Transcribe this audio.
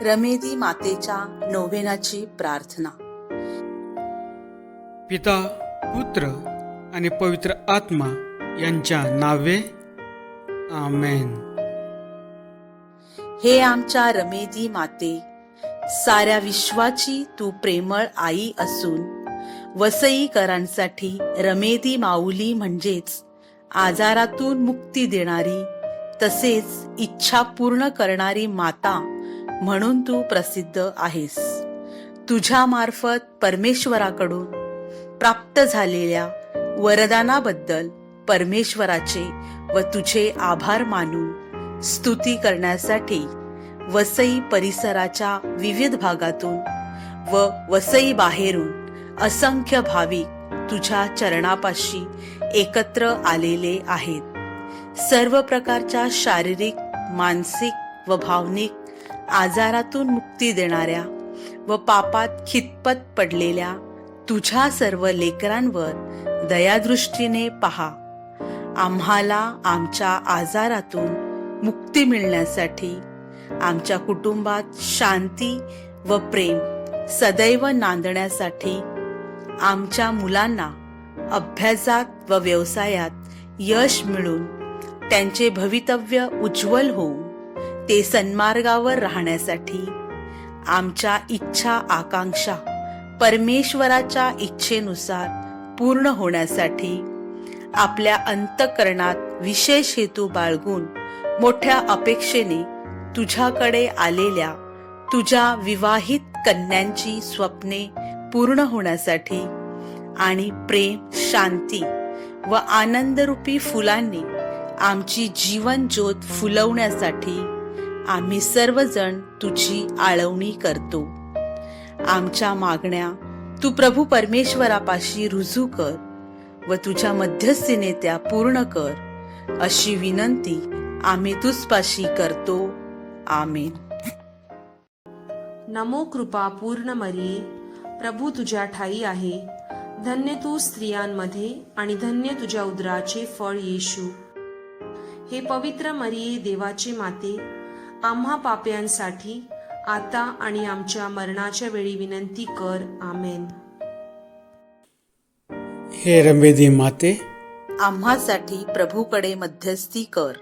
रमेदी मातेच्या नोवेनाची प्रार्थना. पिता, पुत्र आणि पवित्र आत्मा यांच्या नावे आमेन. हे आमच्या रमेदी माते, साऱ्या विश्वाची तू प्रेमळ आई असून वसईकरांसाठी रमेदी माऊली म्हणजेच आजारातून मुक्ती देणारी तसेच इच्छा पूर्ण करणारी माता म्हणून तू प्रसिद्ध आहेस. तुझ्या मार्फत परमेश्वराकडून प्राप्त झालेल्या वरदानाबद्दल परमेश्वराचे व तुझे आभार मानून स्तुती करण्यासाठी वसई परिसराच्या विविध भागातून व वसई बाहेरून असंख्य भाविक तुझ्या चरणापाशी एकत्र आलेले आहेत. सर्व प्रकारच्या शारीरिक, मानसिक व भावनिक आजारातून मुक्ती देणाऱ्या व पापात खितपत पडलेल्या तुझ्या सर्व लेकरांवर दयादृष्टीने पहा. आम्हाला आमच्या आजारातून मुक्ती मिळण्यासाठी आमच्या कुटुंबात शांती व प्रेम सदैव नांदण्यासाठी आमच्या मुलांना अभ्यासात व व्यवसायात यश मिळून त्यांचे भवितव्य उज्ज्वल होऊन ते सन्मार्गावर राहण्यासाठी आमच्या इच्छा आकांक्षा परमेश्वराच्या इच्छेनुसार पूर्ण होण्यासाठी आपल्या अंतःकरणात विशेष हेतू बाळगून मोठ्या अपेक्षेने तुझ्याकडे आलेल्या तुझ्या विवाहित कन्यांची स्वप्ने पूर्ण होण्यासाठी आणि प्रेम, शांती व आनंदरूपी फुलांनी आमची जीवन ज्योत फुलवण्यासाठी आम्ही सर्वजण तुझी आळवणी करतो. आमच्या मागण्या तू प्रभू परमेश्वरापाशी रुजू कर व तुझ्या मध्यस्थीने त्या पूर्ण कर, अशी विनंती आम्ही तुझपाशी करतो. आमेन. नमो कृपा पूर्ण मरिये, प्रभू तुझ्या ठाई आहे. धन्य तू स्त्रियांमध्ये आणि धन्य तुझ्या उदराचे फळ येशू. हे पवित्र मरिये, देवाची माते, आम्हा पाप्यांसाठी आता आणि आमच्या मरणाच्या वेळी विनंती कर. आमेन. हे रमेदी माते, आम्हासाठी प्रभूकडे मध्यस्थी कर.